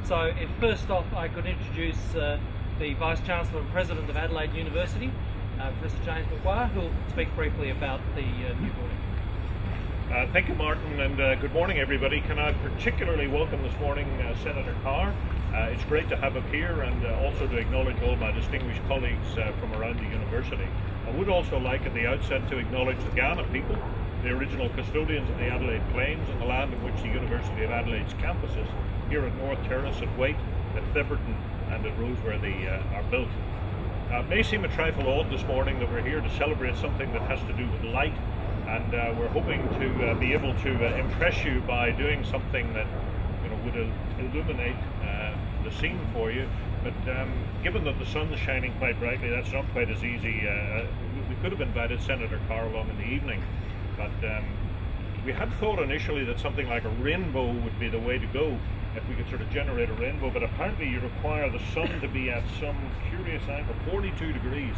So if first off I could introduce the Vice Chancellor and President of Adelaide University, Professor James McGuire, who will speak briefly about the new building. Thank you, Martin, and good morning, everybody. Can I particularly welcome this morning Senator Carr. It's great to have him here, and also to acknowledge all my distinguished colleagues from around the university. I would also like at the outset to acknowledge the Kaurna people, the original custodians of the Adelaide Plains and the land on which the University of Adelaide's campuses here at North Terrace, at Waite, at Theberton and at Roseworthy are built. It may seem a trifle odd this morning that we're here to celebrate something that has to do with light, and we're hoping to be able to impress you by doing something that would illuminate the scene for you. But given that the sun is shining quite brightly, that's not quite as easy. We could have invited Senator Carr along in the evening, but we had thought initially that something like a rainbow would be the way to go, if we could sort of generate a rainbow, but apparently you require the sun to be at some curious angle, 42 degrees,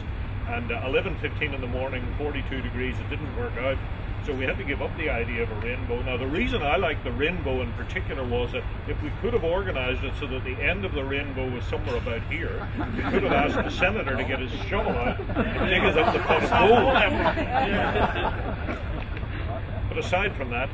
and 11:15 in the morning, 42 degrees, it didn't work out. So we had to give up the idea of a rainbow. Now the reason I like the rainbow in particular was that if we could have organised it so that the end of the rainbow was somewhere about here, we could have asked the Senator to get his shovel out and dig us up the pot of gold. But aside from that,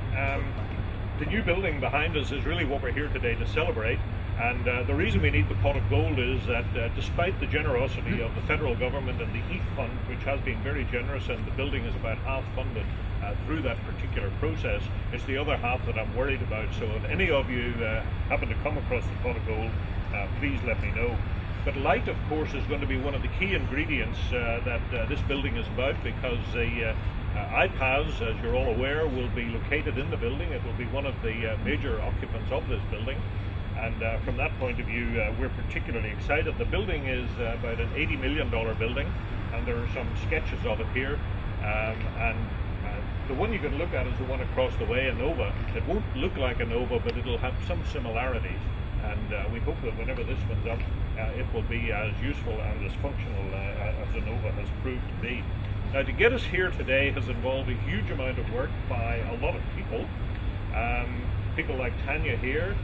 the new building behind us is really what we're here today to celebrate. And the reason we need the pot of gold is that despite the generosity of the federal government and the EAF fund, which has been very generous, and the building is about half funded through that particular process, it's the other half that I'm worried about. So if any of you happen to come across the pot of gold, please let me know. But light, of course, is going to be one of the key ingredients that this building is about, because the iPads, as you're all aware, will be located in the building. It will be one of the major occupants of this building. And from that point of view, we're particularly excited. The building is about an $80 million building, and there are some sketches of it here. The one you can look at is the one across the way, a Nova. It won't look like a Nova, but it'll have some similarities. And we hope that whenever this one's up, it will be as useful and as functional as the Nova has proved to be. Now, to get us here today has involved a huge amount of work by a lot of people. People like Tanya here,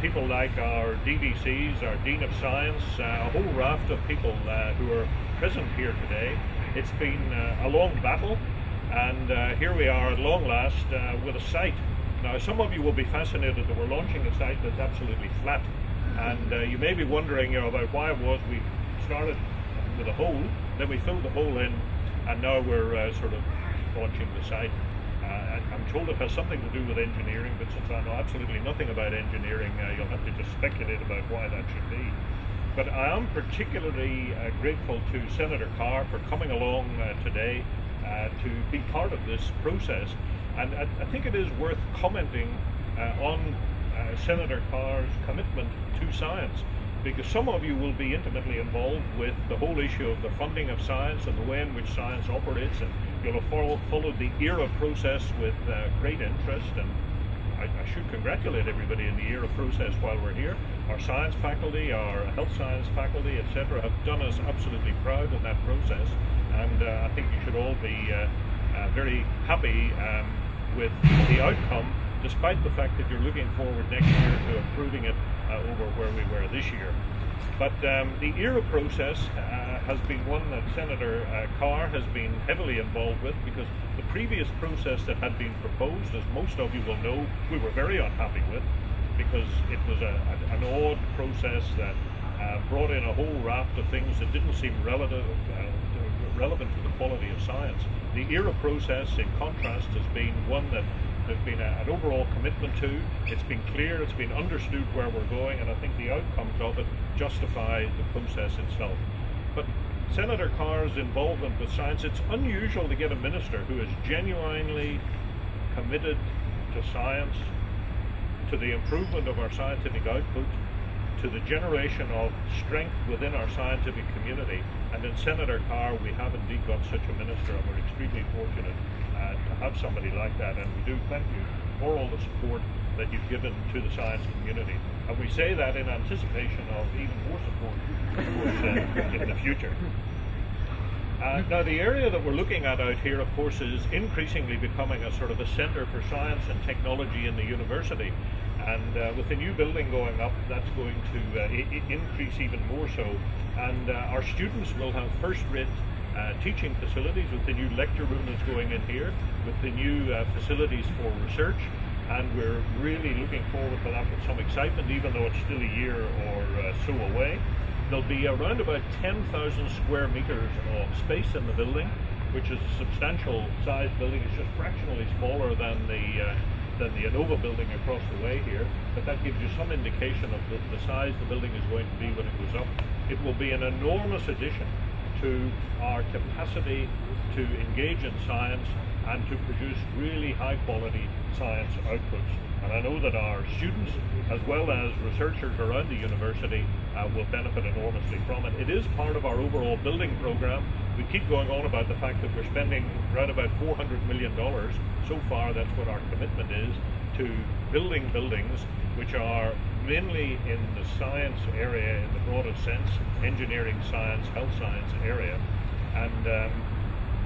people like our DVCs, our Dean of Science, a whole raft of people who are present here today. It's been a long battle, and here we are at long last with a site. Now, some of you will be fascinated that we're launching a site that's absolutely flat, and you may be wondering about why it was we started with a hole, then we filled the hole in, and now we're sort of launching the site. I'm told it has something to do with engineering, but since I know absolutely nothing about engineering, you'll have to just speculate about why that should be. But I am particularly grateful to Senator Carr for coming along today to be part of this process. And I think it is worth commenting on Senator Carr's commitment to science, because some of you will be intimately involved with the whole issue of the funding of science and the way in which science operates, and you'll have followed the ERA process with great interest. And I should congratulate everybody in the ERA process while we're here. Our science faculty, our health science faculty, etc., have done us absolutely proud in that process, and I think you should all be very happy with the outcome, despite the fact that you're looking forward next year to improving it over where we were this year. But the ERA process has been one that Senator Carr has been heavily involved with, because the previous process that had been proposed, as most of you will know, we were very unhappy with, because it was an odd process that brought in a whole raft of things that didn't seem relevant to the quality of science. The ERA process, in contrast, has been one that there's been an overall commitment to. It's been clear, it's been understood where we're going, and I think the outcomes of it justify the process itself. But Senator Carr's involvement with science, it's unusual to get a minister who is genuinely committed to science, to the improvement of our scientific output, to the generation of strength within our scientific community. And in Senator Carr, we have indeed got such a minister, and we're extremely fortunate to have somebody like that. And we do thank you for all the support that you've given to the science community. And we say that in anticipation of even more support in the future. Now, the area that we're looking at out here, of course, is increasingly becoming a sort of a centre for science and technology in the university. And with the new building going up, that's going to increase even more so. And our students will have first-rate teaching facilities with the new lecture room that's going in here, with the new facilities for research. And we're really looking forward to that with some excitement, even though it's still a year or so away. There'll be around about 10,000 square meters of space in the building, which is a substantial size building. It's just fractionally smaller than the Inova building across the way here, but that gives you some indication of the size the building is going to be when it goes up. It will be an enormous addition to our capacity to engage in science and to produce really high quality science outputs. And I know that our students, as well as researchers around the university, will benefit enormously from it. It is part of our overall building program. We keep going on about the fact that we're spending around about $400 million. So far, that's what our commitment is to building buildings which are mainly in the science area in the broadest sense, engineering science, health science area. And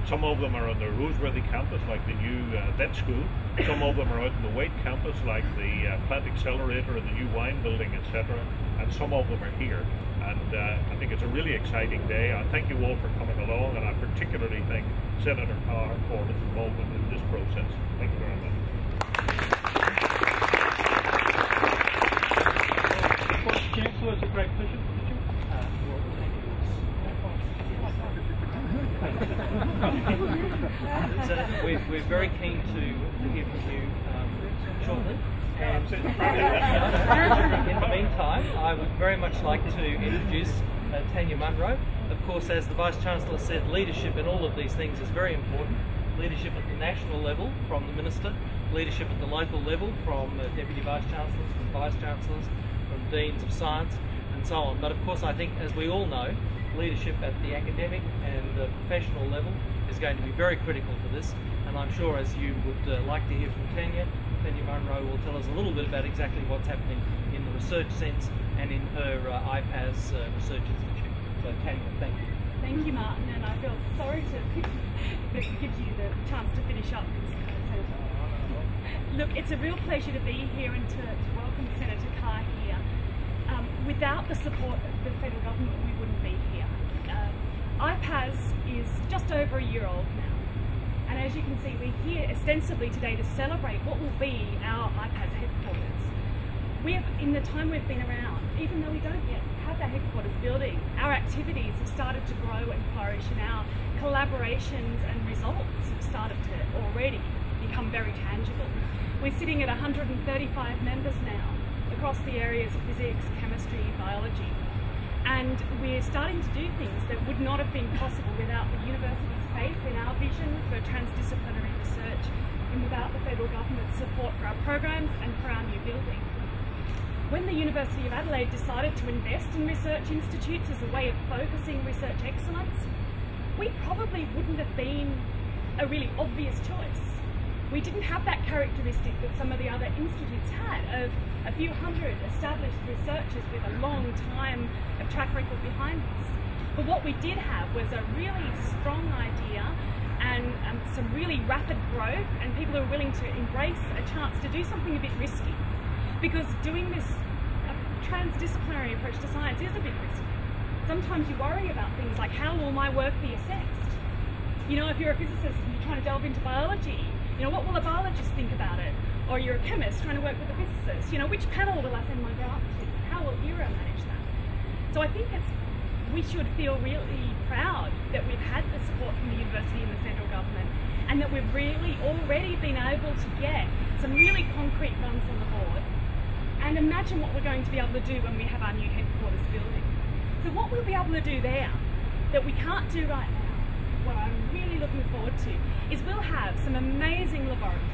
some of them are on the Roseworthy campus, like the new vet school. Some of them are out in the Waite campus, like the Plant Accelerator and the new wine building, etc. And some of them are here. And I think it's a really exciting day. I thank you all for coming along, and I particularly thank Senator Carr for his involvement in this process. Thank you very much. Chancellor, it's a great pleasure. So we're very keen to hear from you shortly. And in the meantime, I would very much like to introduce Tanya Munro. Of course, as the Vice-Chancellor said, leadership in all of these things is very important. Leadership at the national level from the Minister, leadership at the local level from Deputy Vice-Chancellors, from Vice-Chancellors, from Deans of Science, and so on. But of course, I think, as we all know, leadership at the academic and professional level is going to be very critical to this. And I'm sure, as you would like to hear from Tanya Munro will tell us a little bit about exactly what's happening in the research sense and in her IPAS Research Institute. So Tanya, thank you. Thank you, Martin, and I feel sorry to give you the chance to finish up this conversation. Look, it's a real pleasure to be here and to welcome Senator Carr here. Without the support of the federal government, we wouldn't be here. IPAS is just over a year old now. And as you can see, we're here ostensibly today to celebrate what will be our IPAS headquarters. In the time we've been around, even though we don't yet have that headquarters building, our activities have started to grow and flourish, and our collaborations and results have started to already become very tangible. We're sitting at 135 members now across the areas of physics, chemistry, biology. And we're starting to do things that would not have been possible without the university's faith in our vision for transdisciplinary research and without the federal government's support for our programs and for our new building. When the University of Adelaide decided to invest in research institutes as a way of focusing research excellence, we probably wouldn't have been a really obvious choice. We didn't have that characteristic that some of the other institutes had of a few hundred established researchers with a long time of track record behind us. But what we did have was a really strong idea and some really rapid growth, and people who are willing to embrace a chance to do something a bit risky. Because doing this transdisciplinary approach to science is a bit risky. Sometimes you worry about things like, how will my work be assessed? You know, if you're a physicist and you're trying to delve into biology, you know, what will a biologist think about it? Or you're a chemist trying to work with a physicist, you know, which panel will I send my grant to? How will ERA manage that? So I think we should feel really proud that we've had the support from the university and the federal government, and that we've really already been able to get some really concrete runs on the board. And imagine what we're going to be able to do when we have our new headquarters building. So what we'll be able to do there that we can't do right now, what I'm really looking forward to, is we'll have some amazing laboratories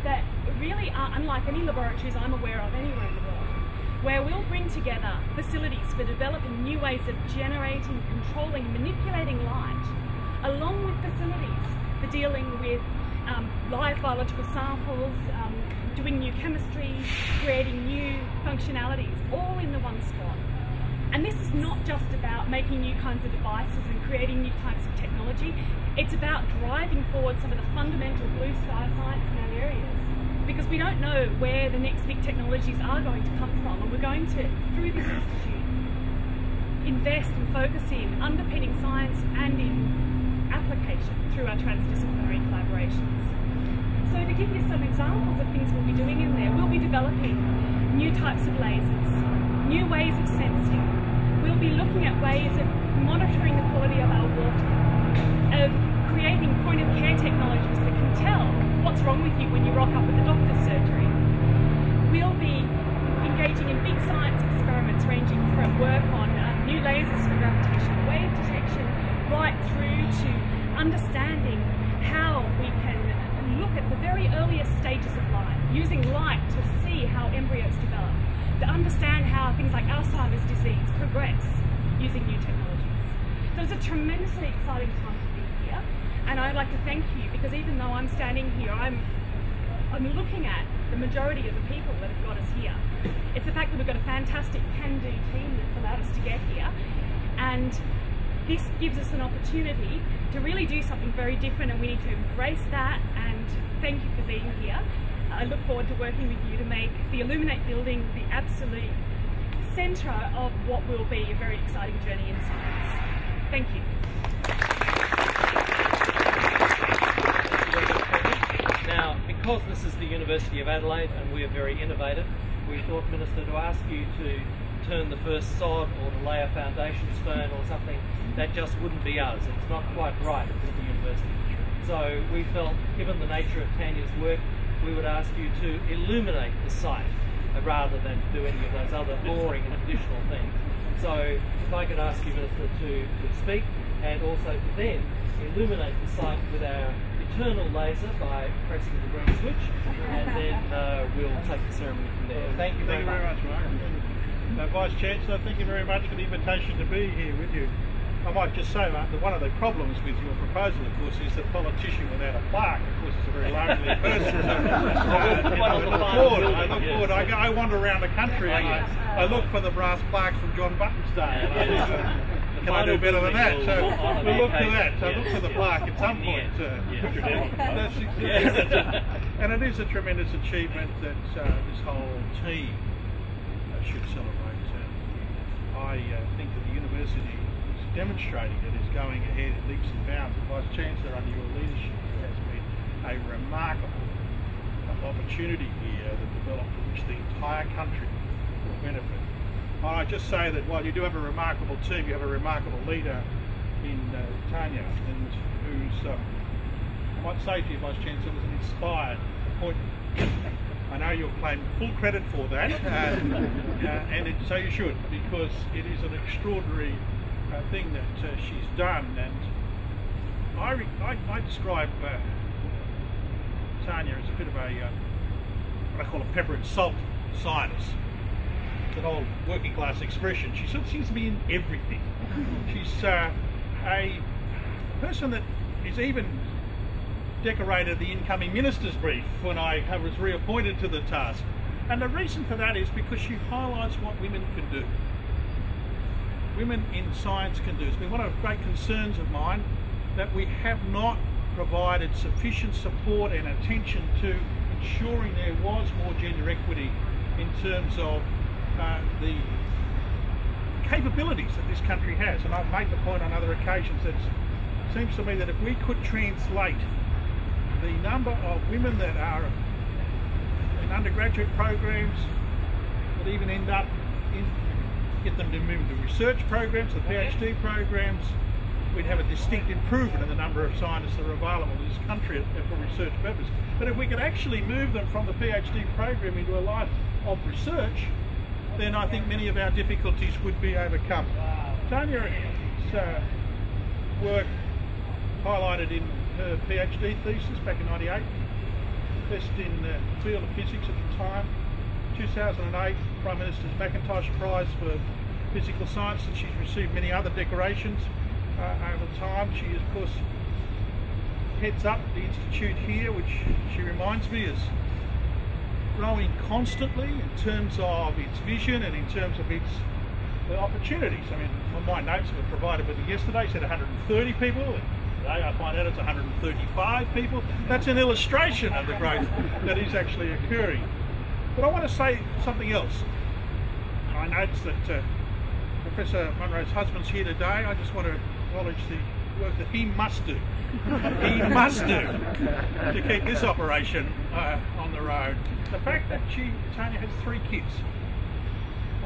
that really are unlike any laboratories I'm aware of anywhere in the world, where we'll bring together facilities for developing new ways of generating, controlling, manipulating light, along with facilities for dealing with live biological samples, doing new chemistry, creating new functionalities, all in the one spot. And this is not just about making new kinds of devices and creating new types of technology. It's about driving forward some of the fundamental blue sky science in our areas. Because we don't know where the next big technologies are going to come from, and we're going to, through this institute, invest and focus in underpinning science and in application through our transdisciplinary collaborations. So to give you some examples of things we'll be doing in there, we'll be developing new types of lasers, new ways of sensing. We'll be looking at ways of monitoring the quality of our water, of creating point-of-care technologies that can tell what's wrong with you when you rock up at the doctor's surgery. We'll be engaging in big science experiments ranging from work on new lasers for gravitational wave detection right through to understanding how we can look at the very earliest stages of life, using light to see how embryos develop, to understand how things like Alzheimer's disease progress using new technologies. So it's a tremendously exciting time to be here, and I'd like to thank you, because even though I'm standing here, I'm looking at the majority of the people that have got us here. It's the fact that we've got a fantastic can-do team that's allowed us to get here, and this gives us an opportunity to really do something very different, and we need to embrace that, and thank you for being here. I look forward to working with you to make the Illuminate building the absolute centre of what will be a very exciting journey in science. Thank you. Now, because this is the University of Adelaide and we are very innovative, we thought, Minister, to ask you to turn the first sod or to lay a foundation stone or something, that just wouldn't be us. It's not quite right at the university. So we felt, given the nature of Tanya's work, we would ask you to illuminate the site rather than do any of those other boring and traditional things. So if I could ask you, Minister, to speak, and also to then illuminate the site with our eternal laser by pressing the green switch, and then we'll take the ceremony from there. Thank you very much. Mark. Vice Chancellor, thank you very much for the invitation to be here with you. I might just say that one of the problems with your proposal, of course, is that politician without a plaque, of course, is a very lonely person. I look forward. I wander around the country and I look for the brass plaques from John Button's day. Can I do better than that? So we'll look to that. So look for the plaque at some point. And it is a tremendous achievement that this whole team should celebrate. I think that the university is demonstrating that it's going ahead in leaps and bounds. The Vice Chancellor, under your leadership, has been a remarkable opportunity here that developed, which the entire country will benefit. I just say that while you do have a remarkable team, you have a remarkable leader in Tanya, and who's, I might say to you, Vice Chancellor, was an inspired appointment. I know you'll claim full credit for that, and so you should, because it is an extraordinary thing that she's done. And I describe Tanya as a bit of a what I call a pepper and salt scientist. It's an old working class expression. She sort of seems to be in everything. She's a person that is even decorated the incoming minister's brief when I was reappointed to the task. And the reason for that is because she highlights what women can do. Women in science can do. It's been one of the great concerns of mine that we have not provided sufficient support and attention to ensuring there was more gender equity in terms of the capabilities that this country has. And I've made the point on other occasions that it seems to me that if we could translate the number of women that are in undergraduate programs, that even end up get them to move to research programs, the PhD programs, we'd have a distinct improvement in the number of scientists that are available in this country for research purposes. But if we could actually move them from the PhD program into a life of research, then I think many of our difficulties would be overcome. Tanya's work highlighted in her PhD thesis back in '98, best in the field of physics at the time. 2008, Prime Minister's Macintosh Prize for Physical Science, and she's received many other decorations over time. She, of course, heads up the institute here, which she reminds me is growing constantly in terms of its vision and in terms of its opportunities. I mean, my notes were provided with me yesterday, said 130 people. Today I find out it's 135 people. That's an illustration of the growth that is actually occurring. But I want to say something else. I notice that Professor Munro's husband's here today. I just want to acknowledge the work that he must do. He must do to keep this operation on the road. The fact that Tanya has 3 kids,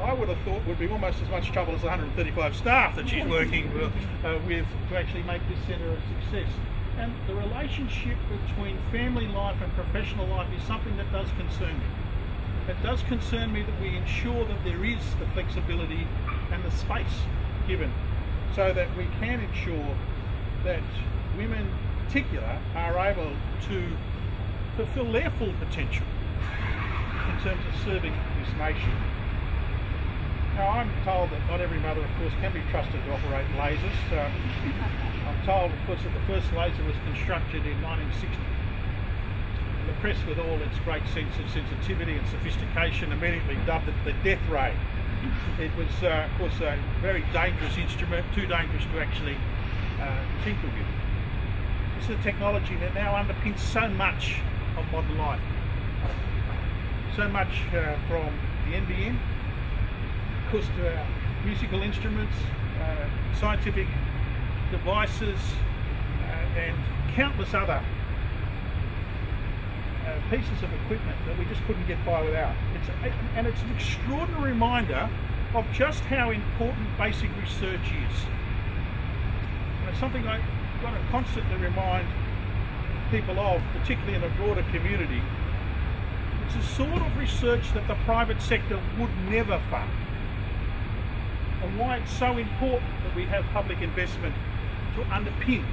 I would have thought would be almost as much trouble as the 135 staff that she's working with to actually make this centre a success. And the relationship between family life and professional life is something that does concern me. It does concern me that we ensure that there is the flexibility and the space given so that we can ensure that women in particular are able to fulfil their full potential in terms of serving this nation. Now, I'm told that not every mother, of course, can be trusted to operate lasers. I'm told, of course, that the first laser was constructed in 1960. The press, with all its great sense of sensitivity and sophistication, immediately dubbed it the death ray. It was, of course, a very dangerous instrument, too dangerous to actually tinker with. This is a technology that now underpins so much of modern life. So much from the NBN, of course, to our musical instruments, scientific devices, and countless other pieces of equipment that we just couldn't get by without. And it's an extraordinary reminder of just how important basic research is. And it's something I've got to constantly remind people of, particularly in a broader community. It's a sort of research that the private sector would never fund. And why it's so important that we have public investment to underpin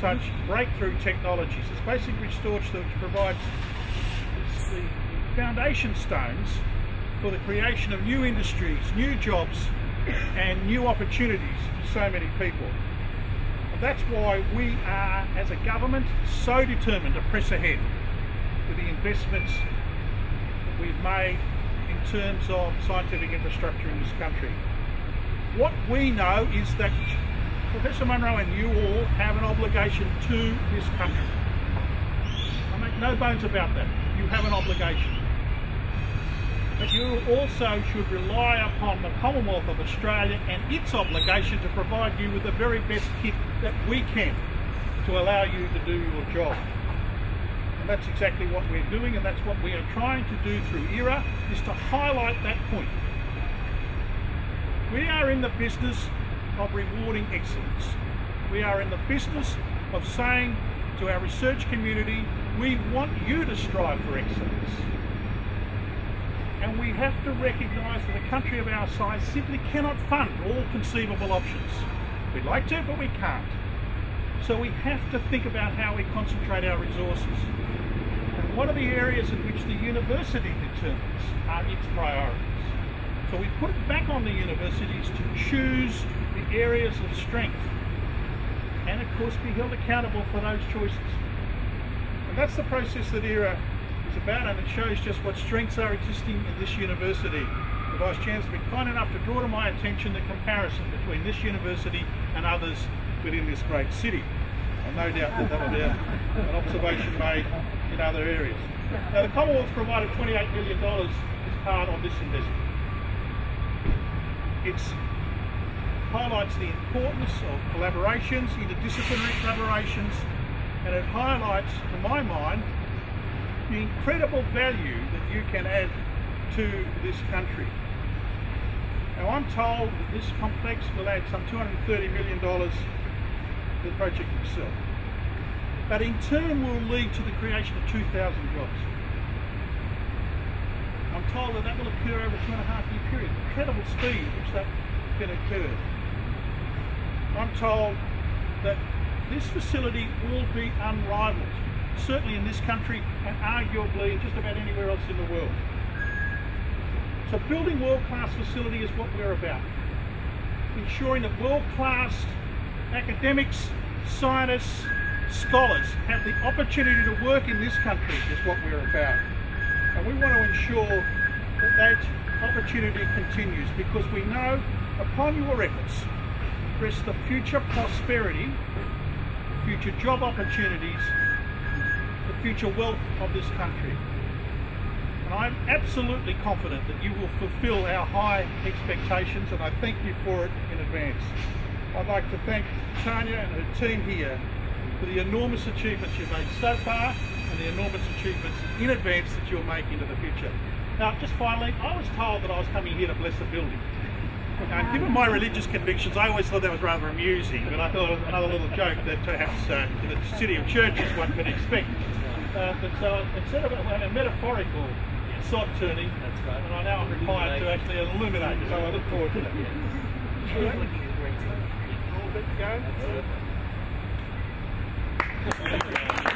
such breakthrough technologies. It's basic research that provides the foundation stones for the creation of new industries, new jobs and new opportunities for so many people. And that's why we are, as a government, so determined to press ahead with the investments that we've made in terms of scientific infrastructure in this country. What we know is that Professor Munro and you all have an obligation to this country. I make no bones about that. You have an obligation. But you also should rely upon the Commonwealth of Australia and its obligation to provide you with the very best kit that we can to allow you to do your job. And that's exactly what we're doing, and that's what we are trying to do through ERA, is to highlight that point. We are in the business of rewarding excellence. We are in the business of saying to our research community, we want you to strive for excellence. And we have to recognise that a country of our size simply cannot fund all conceivable options. We'd like to, but we can't. So we have to think about how we concentrate our resources. And what are the areas in which the university determines are its priorities. So we put it back on the universities to choose the areas of strength and, of course, be held accountable for those choices. And that's the process that ERA is about, and it shows just what strengths are existing in this university. The Vice-Chancellor has been kind enough to draw to my attention the comparison between this university and others within this great city. And no doubt that that will be an observation made in other areas. Now, the Commonwealth's provided $28 million as part of this investment. It highlights the importance of collaborations, interdisciplinary collaborations, and it highlights, to my mind, the incredible value that you can add to this country. Now, I'm told that this complex will add some $230 million to the project itself. But in turn will lead to the creation of 2,000 jobs. I'm told that that will occur over a 2.5-year period. Incredible speed at which that can occur. I'm told that this facility will be unrivaled, certainly in this country and arguably in just about anywhere else in the world. So building world-class facility is what we're about. Ensuring that world-class academics, scientists, scholars have the opportunity to work in this country is what we're about. And we want to ensure that that opportunity continues, because we know upon your efforts address the future prosperity, future job opportunities, the future wealth of this country. And I'm absolutely confident that you will fulfil our high expectations, and I thank you for it in advance. I'd like to thank Tanya and her team here for the enormous achievements you've made so far and the enormous achievements in advance that you'll make into the future. Now, just finally, I was told that I was coming here to bless a building. And given my religious convictions, I always thought that was rather amusing, but I thought it was another little joke that perhaps in the city of churches one could expect. But so instead of a metaphorical sod turning, and I know I'm required to actually illuminate, so I look forward to that. All good to go?